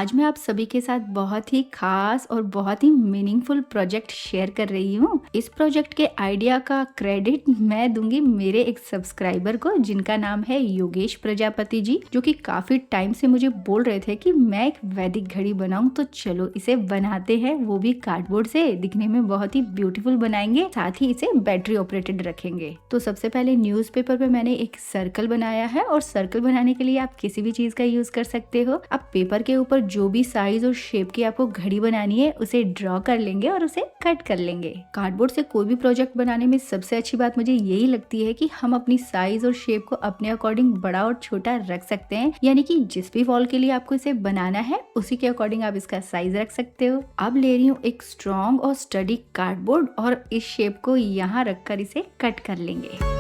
आज मैं आप सभी के साथ बहुत ही खास और बहुत ही मीनिंगफुल प्रोजेक्ट शेयर कर रही हूँ। इस प्रोजेक्ट के आइडिया का क्रेडिट मैं दूंगी मेरे एक सब्सक्राइबर को, जिनका नाम है योगेश प्रजापति जी, जो कि काफी टाइम से मुझे बोल रहे थे कि मैं एक वैदिक घड़ी बनाऊं, तो चलो इसे बनाते हैं, वो भी कार्डबोर्ड से। दिखने में बहुत ही ब्यूटीफुल बनाएंगे, साथ ही इसे बैटरी ऑपरेटेड रखेंगे। तो सबसे पहले न्यूज़पेपर पे मैंने एक सर्कल बनाया है, और सर्कल बनाने के लिए आप किसी भी चीज का यूज कर सकते हो। आप पेपर के ऊपर जो भी साइज और शेप की आपको घड़ी बनानी है उसे ड्रॉ कर लेंगे और उसे कट कर लेंगे। कार्डबोर्ड से कोई भी प्रोजेक्ट बनाने में सबसे अच्छी बात मुझे यही लगती है कि हम अपनी साइज और शेप को अपने अकॉर्डिंग बड़ा और छोटा रख सकते हैं, यानी कि जिस भी वॉल के लिए आपको इसे बनाना है उसी के अकॉर्डिंग आप इसका साइज रख सकते हो। अब ले रही हूँ एक स्ट्रॉन्ग और स्टडी कार्डबोर्ड, और इस शेप को यहाँ रखकर इसे कट कर लेंगे।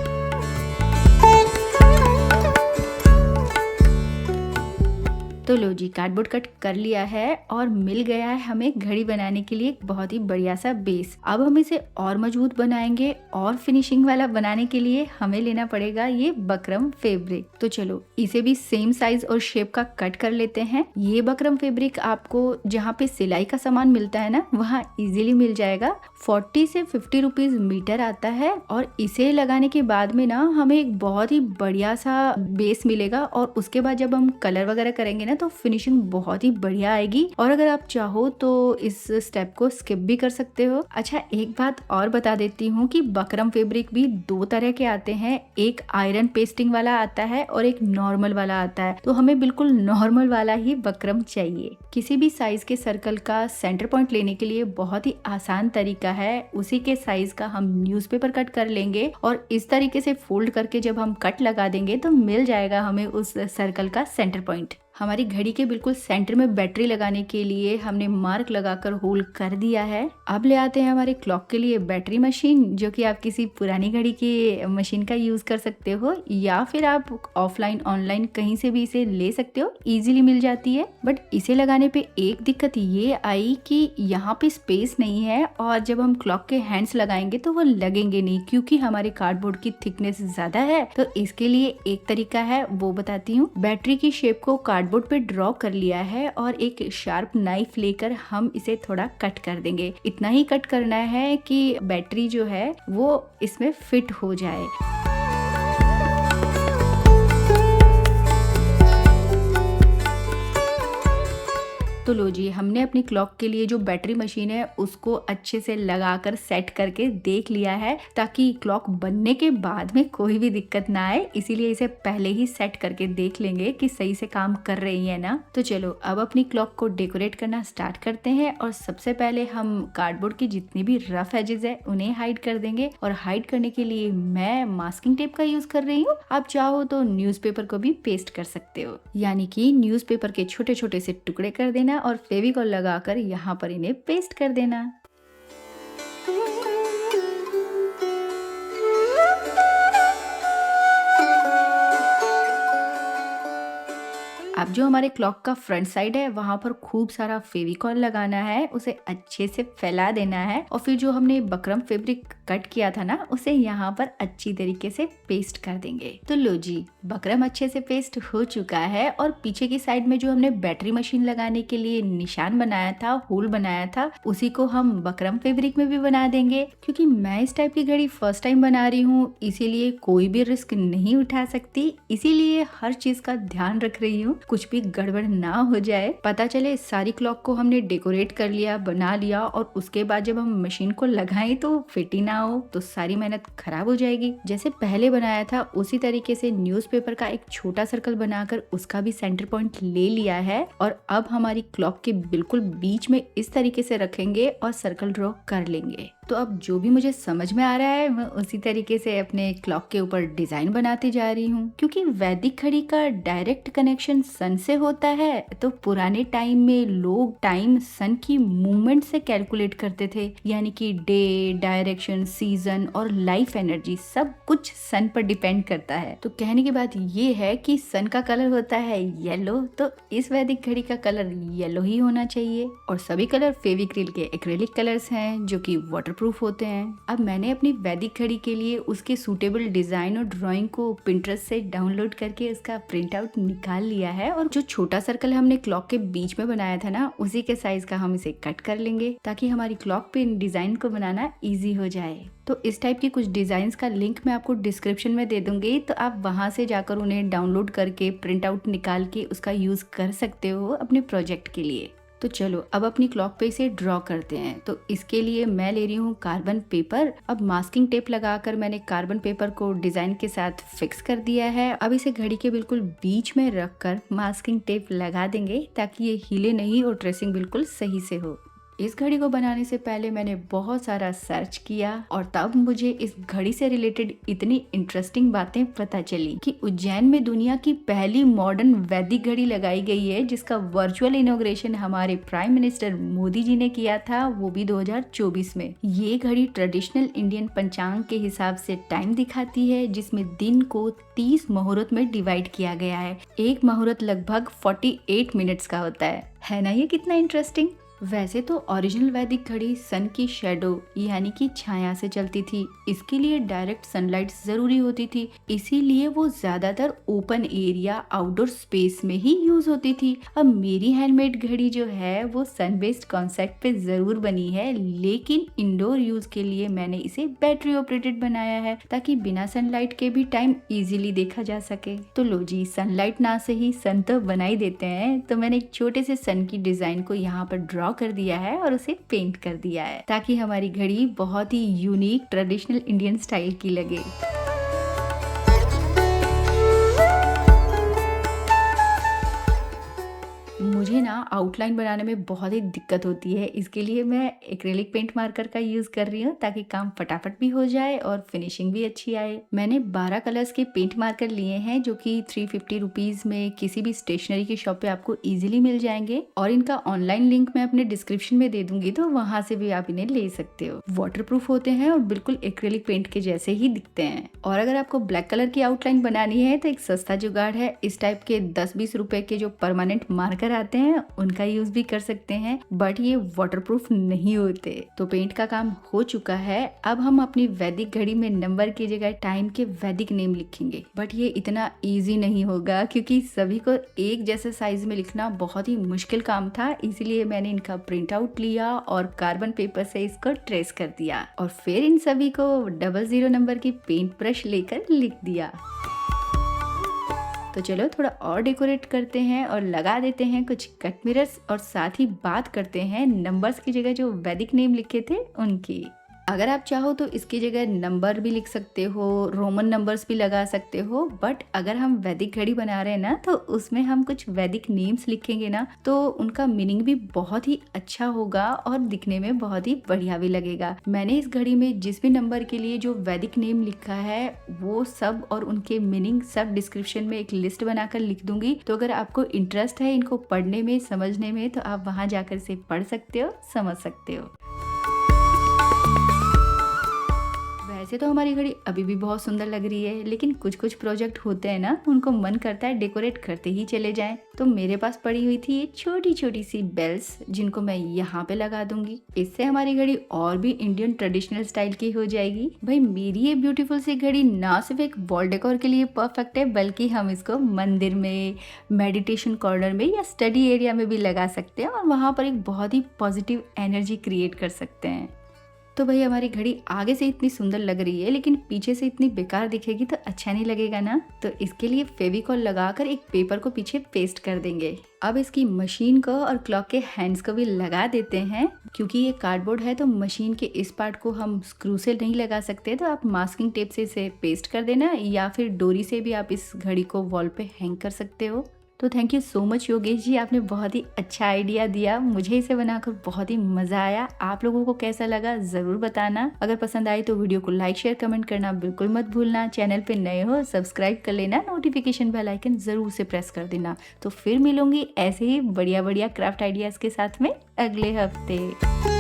तो लो जी, कार्डबोर्ड कट कर लिया है और मिल गया है हमें घड़ी बनाने के लिए एक बहुत ही बढ़िया सा बेस। अब हम इसे और मजबूत बनाएंगे, और फिनिशिंग वाला बनाने के लिए हमें लेना पड़ेगा ये बकरम फैब्रिक। तो चलो इसे भी सेम साइज और शेप का कट कर लेते हैं। ये बकरम फैब्रिक आपको जहाँ पे सिलाई का सामान मिलता है ना, वहाँ इजीली मिल जाएगा। 40 से 50 रुपीज मीटर आता है, और इसे लगाने के बाद में ना हमें एक बहुत ही बढ़िया सा बेस मिलेगा, और उसके बाद जब हम कलर वगैरह करेंगे ना तो फिनिशिंग बहुत ही बढ़िया आएगी। और अगर आप चाहो तो इस स्टेप को स्किप भी कर सकते हो। अच्छा, एक बात और बता देती हूँ कि बकरम फैब्रिक भी दो तरह के आते हैं, एक आयरन पेस्टिंग वाला आता है और एक नॉर्मल वाला आता है। तो हमें बिल्कुल नॉर्मल वाला ही बकरम चाहिए। किसी भी साइज के सर्कल का सेंटर पॉइंट लेने के लिए बहुत ही आसान तरीका है, उसी के साइज का हम न्यूज़पेपर कट कर लेंगे, और इस तरीके से फोल्ड करके जब हम कट लगा देंगे तो मिल जाएगा हमें उस सर्कल का सेंटर पॉइंट। हमारी घड़ी के बिल्कुल सेंटर में बैटरी लगाने के लिए हमने मार्क लगाकर होल कर दिया है। अब ले आते हैं हमारे क्लॉक के लिए बैटरी मशीन, जो कि आप किसी पुरानी घड़ी की मशीन का यूज कर सकते हो, या फिर आप ऑफलाइन ऑनलाइन कहीं से भी इसे ले सकते हो, इजीली मिल जाती है। बट इसे लगाने पे एक दिक्कत ये आई कि यहाँ पे स्पेस नहीं है, और जब हम क्लॉक के हैंड्स लगाएंगे तो वो लगेंगे नहीं, क्योंकि हमारे कार्डबोर्ड की थिकनेस ज्यादा है। तो इसके लिए एक तरीका है, वो बताती हूँ। बैटरी की शेप को कार्डबोर्ड पे ड्रॉ कर लिया है, और एक शार्प नाइफ लेकर हम इसे थोड़ा कट कर देंगे। इतना ही कट करना है कि बैटरी जो है वो इसमें फिट हो जाए। तो लो जी, हमने अपनी क्लॉक के लिए जो बैटरी मशीन है उसको अच्छे से लगाकर सेट करके देख लिया है, ताकि क्लॉक बनने के बाद में कोई भी दिक्कत ना आए। इसीलिए इसे पहले ही सेट करके देख लेंगे कि सही से काम कर रही है ना। तो चलो अब अपनी क्लॉक को डेकोरेट करना स्टार्ट करते हैं, और सबसे पहले हम कार्डबोर्ड की जितनी भी रफ एजेस है उन्हें हाइड कर देंगे। और हाइड करने के लिए मैं मास्किंग टेप का यूज कर रही हूँ। आप चाहो तो न्यूज़पेपर को भी पेस्ट कर सकते हो, यानी कि न्यूज़पेपर के छोटे छोटे से टुकड़े कर देना और फेविकॉल लगाकर यहाँ पर इन्हें पेस्ट कर देना। अब जो हमारे क्लॉक का फ्रंट साइड है वहां पर खूब सारा फेविकॉल लगाना है, उसे अच्छे से फैला देना है, और फिर जो हमने बकरम फैब्रिक कट किया था ना उसे यहाँ पर अच्छी तरीके से पेस्ट कर देंगे। तो लो जी, बकरम अच्छे से पेस्ट हो चुका है, और पीछे की साइड में जो हमने बैटरी मशीन लगाने के लिए निशान बनाया था, होल बनाया था, उसी को हम बकरम फैब्रिक में भी बना देंगे। क्योंकि मैं इस टाइप की घड़ी फर्स्ट टाइम बना रही हूँ, इसीलिए कोई भी रिस्क नहीं उठा सकती, इसीलिए हर चीज का ध्यान रख रही हूँ, कुछ भी गड़बड़ ना हो जाए। पता चले सारी क्लॉक को हमने डेकोरेट कर लिया, बना लिया, और उसके बाद जब हम मशीन को लगाएं तो फिट ही ना हो, तो सारी मेहनत खराब हो जाएगी। जैसे पहले बनाया था उसी तरीके से न्यूज़पेपर का एक छोटा सर्कल बनाकर उसका भी सेंटर पॉइंट ले लिया है, और अब हमारी क्लॉक के बिल्कुल बीच में इस तरीके से रखेंगे और सर्कल ड्रॉ कर लेंगे। तो अब जो भी मुझे समझ में आ रहा है मैं उसी तरीके से अपने क्लॉक के ऊपर डिजाइन बनाते जा रही हूँ। क्योंकि वैदिक घड़ी का डायरेक्ट कनेक्शन सन से होता है, तो पुराने टाइम में लोग टाइम सन की मूवमेंट से कैलकुलेट करते थे, यानी कि डे, डायरेक्शन, सीजन और लाइफ एनर्जी सब कुछ सन पर डिपेंड करता है। तो कहने की बात ये है कि सन का कलर होता है येलो, तो इस वैदिक घड़ी का कलर येलो ही होना चाहिए। और सभी कलर फेविक्रिल के एक्रेलिक कलर्स हैं, जो कि वाटर वाटरप्रूफ होते हैं। अब मैंने अपनी वैदिक घड़ी के लिए उसके सूटेबल डिजाइन और ड्राइंग को पिंटरेस्ट से डाउनलोड करके उसका प्रिंट आउट निकाल लिया है, और जो छोटा सर्कल हमने क्लॉक के बीच में बनाया था ना, उसी के साइज का हम इसे कट कर लेंगे ताकि हमारी क्लॉक पे इन डिजाइन को बनाना इजी हो जाए। तो इस टाइप की कुछ डिजाइन का लिंक मैं आपको डिस्क्रिप्शन में दे दूंगी, तो आप वहां से जाकर उन्हें डाउनलोड करके प्रिंट आउट निकाल के उसका यूज कर सकते हो अपने प्रोजेक्ट के लिए। तो चलो अब अपनी क्लॉक पे इसे ड्रॉ करते हैं। तो इसके लिए मैं ले रही हूँ कार्बन पेपर। अब मास्किंग टेप लगाकर मैंने कार्बन पेपर को डिजाइन के साथ फिक्स कर दिया है। अब इसे घड़ी के बिल्कुल बीच में रखकर मास्किंग टेप लगा देंगे ताकि ये हिले नहीं और ट्रेसिंग बिल्कुल सही से हो। इस घड़ी को बनाने से पहले मैंने बहुत सारा सर्च किया और तब मुझे इस घड़ी से रिलेटेड इतनी इंटरेस्टिंग बातें पता चली कि उज्जैन में दुनिया की पहली मॉडर्न वैदिक घड़ी लगाई गई है, जिसका वर्चुअल इनॉग्रेशन हमारे प्राइम मिनिस्टर मोदी जी ने किया था, वो भी 2024 में। ये घड़ी ट्रेडिशनल इंडियन पंचांग के हिसाब से टाइम दिखाती है, जिसमें दिन को 30 मुहूर्त में डिवाइड किया गया है। एक मुहूर्त लगभग 48 मिनट्स का होता है ना? ये कितना इंटरेस्टिंग। वैसे तो ओरिजिनल वैदिक घड़ी सन की शेडो यानी कि छाया से चलती थी। इसके लिए डायरेक्ट सनलाइट जरूरी होती थी, इसीलिए वो ज्यादातर ओपन एरिया आउटडोर स्पेस में ही यूज होती थी। अब मेरी हैंडमेड घड़ी जो है वो सन बेस्ड कॉन्सेप्ट पे जरूर बनी है, लेकिन इंडोर यूज के लिए मैंने इसे बैटरी ऑपरेटेड बनाया है ताकि बिना सनलाइट के भी टाइम इजीली देखा जा सके। तो लो जी, सनलाइट ना से ही सन तो बना ही देते हैं। तो मैंने एक छोटे से सन की डिजाइन को यहाँ पर ड्रॉ कर दिया है और उसे पेंट कर दिया है ताकि हमारी घड़ी बहुत ही यूनिक ट्रेडिशनल इंडियन स्टाइल की लगे। मुझे ना आउटलाइन बनाने में बहुत ही दिक्कत होती है, इसके लिए मैं एक्रेलिक पेंट मार्कर का यूज कर रही हूँ ताकि काम फटाफट भी हो जाए और फिनिशिंग भी अच्छी आए। मैंने 12 कलर्स के पेंट मार्कर लिए हैं जो कि 350 रुपीज में किसी भी स्टेशनरी की शॉप पे आपको इजीली मिल जाएंगे, और इनका ऑनलाइन लिंक मैं अपने डिस्क्रिप्शन में दे दूंगी, तो वहां से भी आप इन्हें ले सकते हो। वाटरप्रूफ होते हैं और बिल्कुल एक्रेलिक पेंट के जैसे ही दिखते हैं। और अगर आपको ब्लैक कलर की आउटलाइन बनानी है तो एक सस्ता जुगाड़ है, इस टाइप के 10-20 रुपए के जो परमानेंट मार्कर आते हैं उनका यूज भी कर सकते हैं, बट ये वाटरप्रूफ नहीं होते। तो पेंट का काम हो चुका है। अब हम अपनी वैदिक घड़ी में नंबर की जगह टाइम के वैदिक नेम लिखेंगे, बट ये इतना इजी नहीं होगा क्योंकि सभी को एक जैसे साइज में लिखना बहुत ही मुश्किल काम था। इसीलिए मैंने इनका प्रिंट आउट लिया और कार्बन पेपर से इसको ट्रेस कर दिया और फिर इन सभी को 00 नंबर की पेंट ब्रश लेकर लिख दिया। तो चलो थोड़ा और डेकोरेट करते हैं और लगा देते हैं कुछ कट मिरर्स, और साथ ही बात करते हैं नंबर्स की जगह जो वैदिक नेम लिखे थे उनकी। अगर आप चाहो तो इसकी जगह नंबर भी लिख सकते हो, रोमन नंबर्स भी लगा सकते हो, बट अगर हम वैदिक घड़ी बना रहे हैं ना तो उसमें हम कुछ वैदिक नेम्स लिखेंगे ना तो उनका मीनिंग भी बहुत ही अच्छा होगा और दिखने में बहुत ही बढ़िया भी लगेगा। मैंने इस घड़ी में जिस भी नंबर के लिए जो वैदिक नेम लिखा है वो सब और उनके मीनिंग सब डिस्क्रिप्शन में एक लिस्ट बनाकर लिख दूंगी, तो अगर आपको इंटरेस्ट है इनको पढ़ने में समझने में तो आप वहां जाकर इसे पढ़ सकते हो, समझ सकते हो। वैसे तो हमारी घड़ी अभी भी बहुत सुंदर लग रही है, लेकिन कुछ कुछ प्रोजेक्ट होते हैं ना उनको मन करता है डेकोरेट करते ही चले जाएं। तो मेरे पास पड़ी हुई थी ये छोटी छोटी सी बेल्स जिनको मैं यहाँ पे लगा दूंगी। इससे हमारी घड़ी और भी इंडियन ट्रेडिशनल स्टाइल की हो जाएगी। भाई मेरी ये ब्यूटीफुल सी घड़ी ना सिर्फ एक वॉल डेकोर के लिए परफेक्ट है, बल्कि हम इसको मंदिर में, मेडिटेशन कॉर्नर में या स्टडी एरिया में भी लगा सकते हैं और वहाँ पर एक बहुत ही पॉजिटिव एनर्जी क्रिएट कर सकते हैं। तो भाई हमारी घड़ी आगे से इतनी सुंदर लग रही है लेकिन पीछे से इतनी बेकार दिखेगी तो अच्छा नहीं लगेगा ना। तो इसके लिए फेविकॉल लगाकर एक पेपर को पीछे पेस्ट कर देंगे। अब इसकी मशीन को और क्लॉक के हैंड्स को भी लगा देते हैं। क्योंकि ये कार्डबोर्ड है तो मशीन के इस पार्ट को हम स्क्रू से नहीं लगा सकते, तो आप मास्किंग टेप से इसे पेस्ट कर देना या फिर डोरी से भी आप इस घड़ी को वॉल पे हैंग कर सकते हो। तो thank you so much Yogesh ji, आपने बहुत ही अच्छा आइडिया दिया। मुझे इसे बनाकर बहुत ही मजा आया। आप लोगों को कैसा लगा जरूर बताना। अगर पसंद आई तो वीडियो को लाइक शेयर कमेंट करना बिल्कुल मत भूलना। चैनल पे नए हो सब्सक्राइब कर लेना, नोटिफिकेशन बेल आइकन जरूर से प्रेस कर देना। तो फिर मिलूंगी ऐसे ही बढ़िया बढ़िया क्राफ्ट आइडियाज के साथ में अगले हफ्ते।